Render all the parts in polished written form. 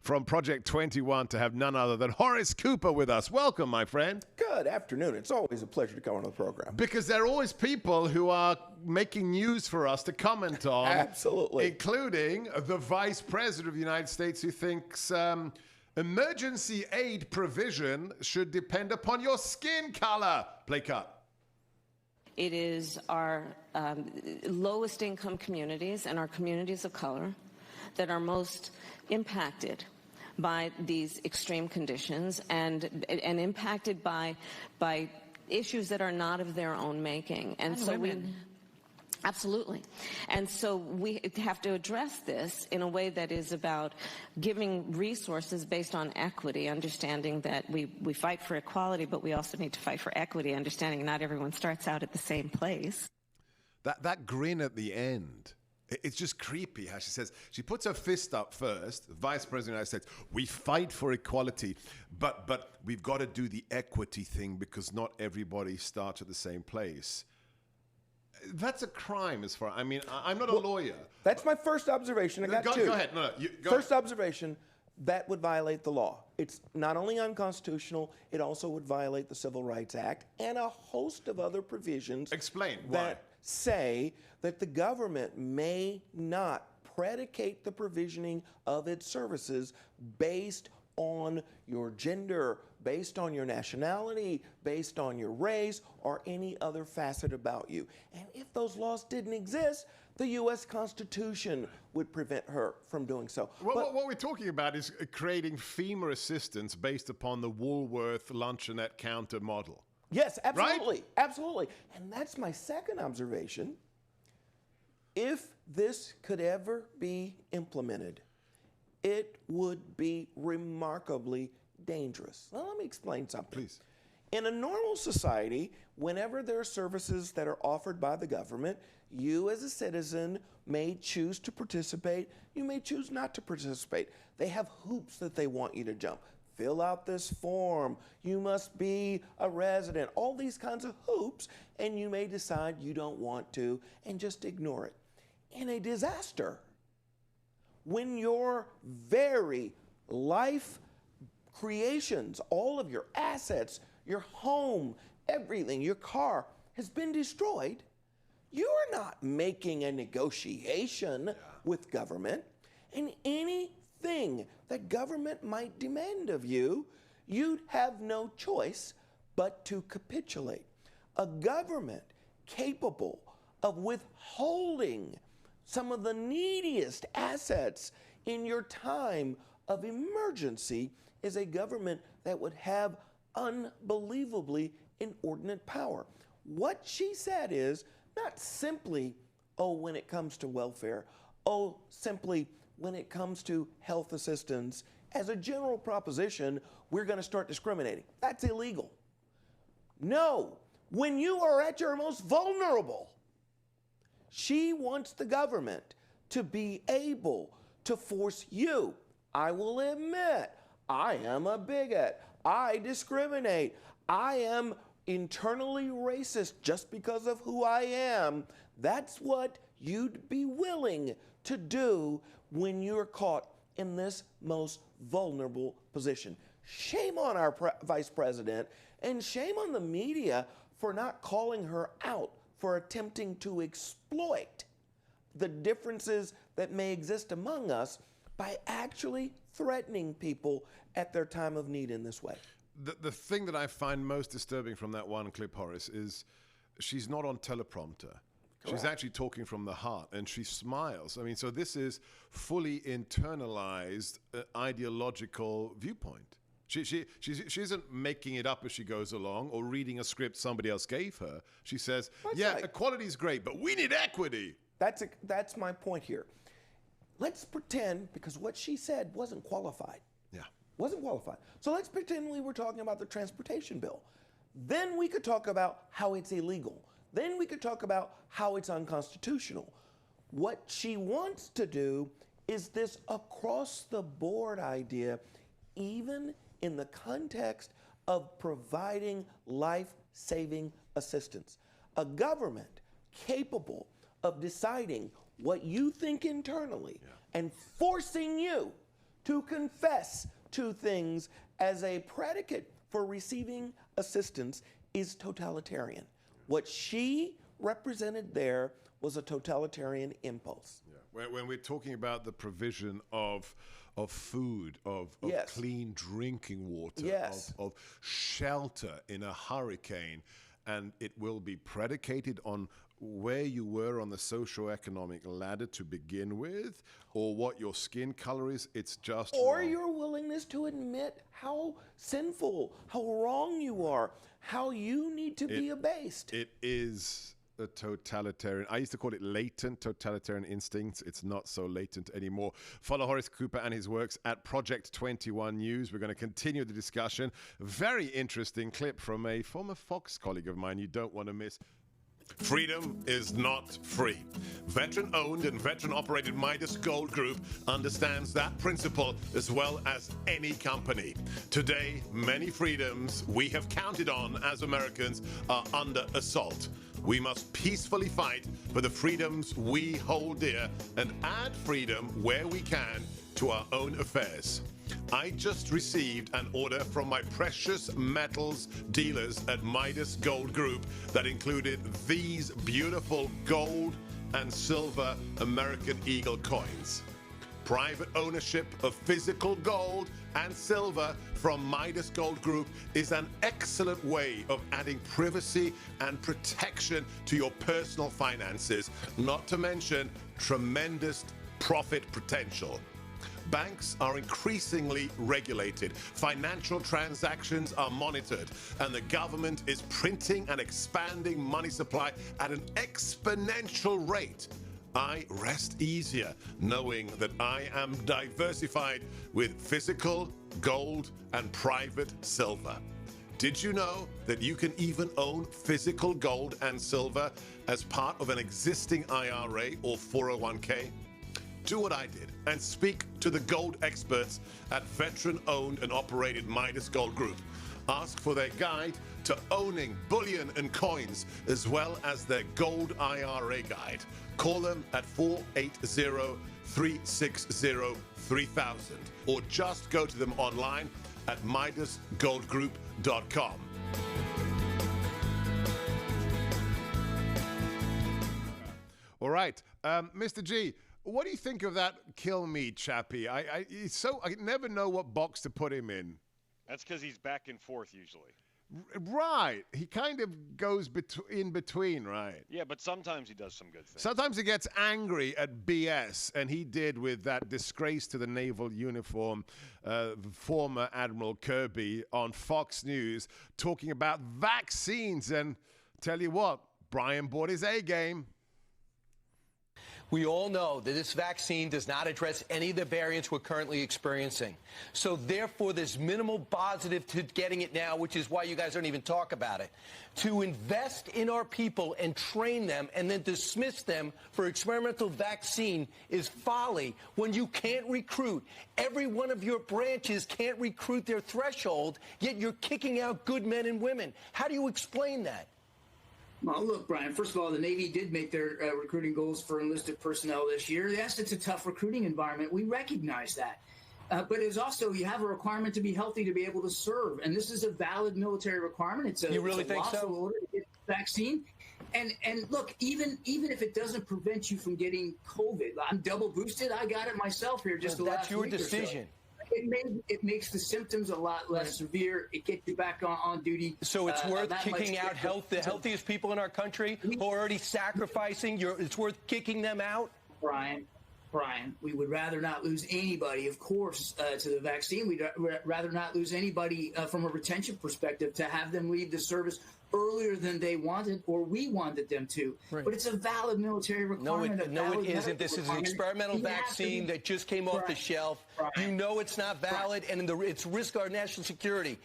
From Project 21 to have none other than Horace Cooper with us. Welcome, my friend. Good afternoon. It's always a pleasure to come on the program. Because there are always people who are making news for us to comment on. Absolutely. Including the Vice President of the United States, who thinks emergency aid provision should depend upon your skin color. Play cut. It is our lowest income communities and our communities of color that are most impacted by these extreme conditions and impacted by issues that are not of their own making. And so women. Absolutely. And so we have to address this in a way that is about giving resources based on equity, understanding that we fight for equality, but we also need to fight for equity, understanding not everyone starts out at the same place. That grin at the end, it's just creepy how she says, she puts her fist up first, Vice President of the United States, we fight for equality, but we've got to do the equity thing because not everybody starts at the same place. That's a crime as far, I'm not a lawyer. That's my first observation. I got two. Go ahead. First observation, that would violate the law. It's not only unconstitutional, it also would violate the Civil Rights Act and a host of other provisions. Explain why. That say that the government may not predicate the provisioning of its services based on your gender, based on your nationality, based on your race, or any other facet about you. And if those laws didn't exist, the U.S. Constitution would prevent her from doing so. What we're talking about is creating FEMA assistance based upon the Woolworth luncheonette counter model. Yes, absolutely. Right? Absolutely. And that's my second observation. If this could ever be implemented, it would be remarkably dangerous. Well, let me explain something. Please. In a normal society, whenever there are services that are offered by the government, you as a citizen may choose to participate, you may choose not to participate. They have hoops that they want you to jump. Fill out this form, you must be a resident, all these kinds of hoops, and you may decide you don't want to and just ignore it. In a disaster, when your very life creations, all of your assets, your home, everything, your car has been destroyed, you are not making a negotiation with government. And anything that government might demand of you, you'd have no choice but to capitulate. A government capable of withholding some of the neediest assets in your time of emergency is a government that would have unbelievably inordinate power. What she said is not simply, oh, when it comes to welfare, oh, simply when it comes to health assistance, as a general proposition, we're going to start discriminating. That's illegal. No, when you are at your most vulnerable, she wants the government to be able to force you. I will admit, I am a bigot. I discriminate. I am internally racist just because of who I am. That's what you'd be willing to do when you're caught in this most vulnerable position. Shame on our vice president, and shame on the media for not calling her out for attempting to exploit the differences that may exist among us by actually threatening people at their time of need in this way. The thing that I find most disturbing from that one clip, Horace, is she's not on teleprompter. She's actually talking from the heart, and she smiles. So this is fully internalized ideological viewpoint. She isn't making it up as she goes along or reading a script somebody else gave her. She says, equality is great, but we need equity. That's my point here. Let's pretend, because what she said wasn't qualified. Yeah. Wasn't qualified. So let's pretend we were talking about the transportation bill. Then we could talk about how it's illegal. Then we could talk about how it's unconstitutional. What she wants to do is this across-the-board idea, even in the context of providing life-saving assistance. A government capable of deciding what you think internally and forcing you to confess to things as a predicate for receiving assistance is totalitarian. What she represented there was a totalitarian impulse. Yeah. When we're talking about the provision of food, of Yes. clean drinking water, Yes. of shelter in a hurricane, and it will be predicated on where you were on the socioeconomic ladder to begin with, or what your skin color is, it's just Or wrong. your willingness to admit how sinful, how wrong you are, how you need to be abased. It is a totalitarian. I used to call it latent totalitarian instincts. It's not so latent anymore. Follow Horace Cooper and his works at Project 21 News. We're going to continue the discussion. Very interesting clip from a former Fox colleague of mine you don't want to miss. Freedom is not free. Veteran-owned and veteran-operated Midas Gold Group understands that principle as well as any company. Today, many freedoms we have counted on as Americans are under assault. We must peacefully fight for the freedoms we hold dear and add freedom where we can to our own affairs. I just received an order from my precious metals dealers at Midas Gold Group that included these beautiful gold and silver American Eagle coins. Private ownership of physical gold and silver from Midas Gold Group is an excellent way of adding privacy and protection to your personal finances, not to mention tremendous profit potential. Banks are increasingly regulated, financial transactions are monitored, and the government is printing and expanding money supply at an exponential rate. I rest easier knowing that I am diversified with physical, gold, and private silver. Did you know that you can even own physical gold and silver as part of an existing IRA or 401k? Do what I did and speak to the gold experts at veteran-owned and operated Midas Gold Group. Ask for their guide to owning bullion and coins, as well as their gold IRA guide. Call them at 480-360-3000 or just go to them online at MidasGoldGroup.com. All right, Mr. G, what do you think of that kill me chappie? I never know what box to put him in. That's because he's back and forth usually. Right. He kind of goes in between, right? Yeah, but sometimes he does some good things. Sometimes he gets angry at BS, and he did with that disgrace to the naval uniform, former Admiral Kirby on Fox News, talking about vaccines. And tell you what, Brian bought his A game. We all know that this vaccine does not address any of the variants we're currently experiencing. So therefore, there's minimal positive to getting it now, which is why you guys don't even talk about it. To invest in our people and train them and then dismiss them for experimental vaccine is folly when you can't recruit. Every one of your branches can't recruit their threshold, yet you're kicking out good men and women. How do you explain that? Well, look, Brian, first of all, the Navy did make their recruiting goals for enlisted personnel this year. Yes, it's a tough recruiting environment. We recognize that. But it's also, you have a requirement to be healthy to be able to serve. And this is a valid military requirement. It's a, you really it's a think lawful so? order to get the vaccine. And look, even if it doesn't prevent you from getting COVID, I'm double boosted. I got it myself here just the last That's your week or so. decision. It makes the symptoms a lot less severe. It gets you back on duty. So it's worth that kicking much out the healthiest people in our country who are already sacrificing. It's worth kicking them out? Brian, we would rather not lose anybody, of course, to the vaccine. We'd rather not lose anybody from a retention perspective, to have them leave the service earlier than they wanted or we wanted them to. Right. But it's a valid military requirement. No, it isn't. This is an experimental vaccine that just came off the shelf. You know it's not valid, and it's risk our national security.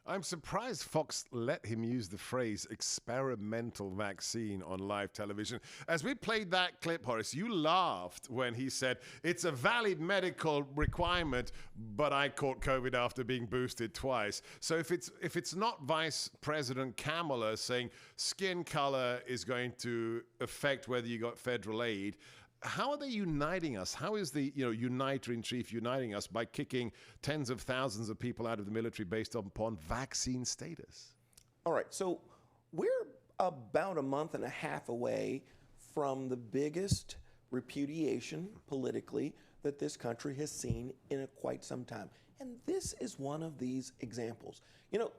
I'm surprised Fox let him use the phrase experimental vaccine on live television. As we played that clip, Horace, you laughed when he said, it's a valid medical requirement, but I caught COVID after being boosted twice. So if it's not Vice President Kamala saying skin color is going to affect whether you got federal aid, how are they uniting us? How is the uniter-in-chief uniting us by kicking tens of thousands of people out of the military based upon vaccine status? All right, so we're about a month and a half away from the biggest repudiation politically that this country has seen in quite some time. And this is one of these examples. You know,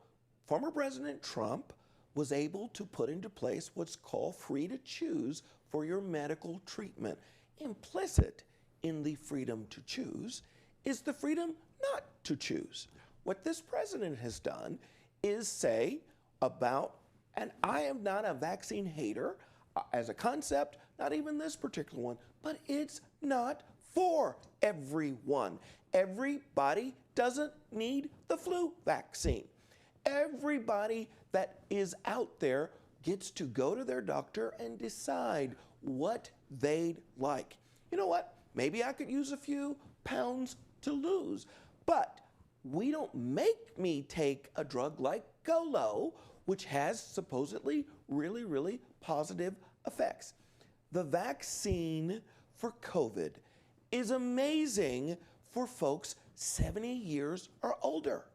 former President Trump was able to put into place what's called free to choose for your medical treatment. Implicit in the freedom to choose is the freedom not to choose. What this president has done is say about, and I am not a vaccine hater as a concept, not even this particular one, but it's not for everyone. Everybody doesn't need the flu vaccine. Everybody that is out there gets to go to their doctor and decide what they'd like. You know what? Maybe I could use a few pounds to lose, but we don't make me take a drug like Golo, which has supposedly really, really positive effects. The vaccine for COVID is amazing for folks 70 years or older.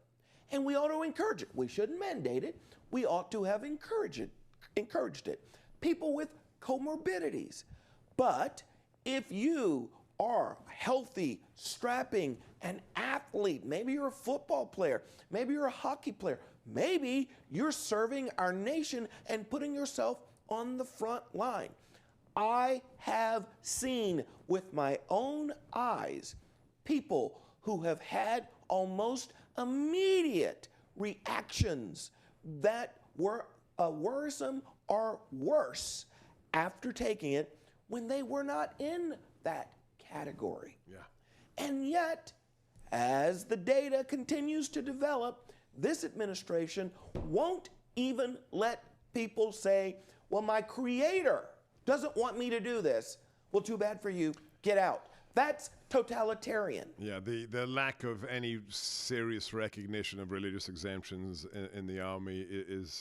And we ought to encourage it. We shouldn't mandate it. We ought to have encouraged it. People with comorbidities. But if you are healthy, strapping, an athlete, maybe you're a football player, maybe you're a hockey player, maybe you're serving our nation and putting yourself on the front line. I have seen with my own eyes people who have had almost immediate reactions that were worrisome or worse after taking it when they were not in that category. Yeah. And yet, as the data continues to develop, this administration won't even let people say, well, my creator doesn't want me to do this. Well, too bad for you. Get out. That's totalitarian. Yeah, the lack of any serious recognition of religious exemptions in the army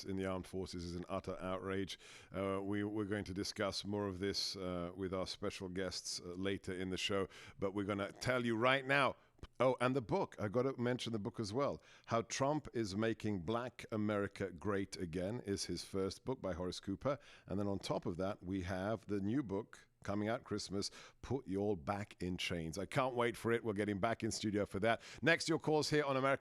in the armed forces is an utter outrage. We're going to discuss more of this with our special guests later in the show, but we're going to tell you right now. Oh, and the book. I got to mention the book as well. How Trump is Making Black America Great Again is his first book by Horace Cooper. And then on top of that, we have the new book coming out Christmas, Put Your Back in Chains. I can't wait for it. We'll get him back in studio for that. Next, your calls here on America.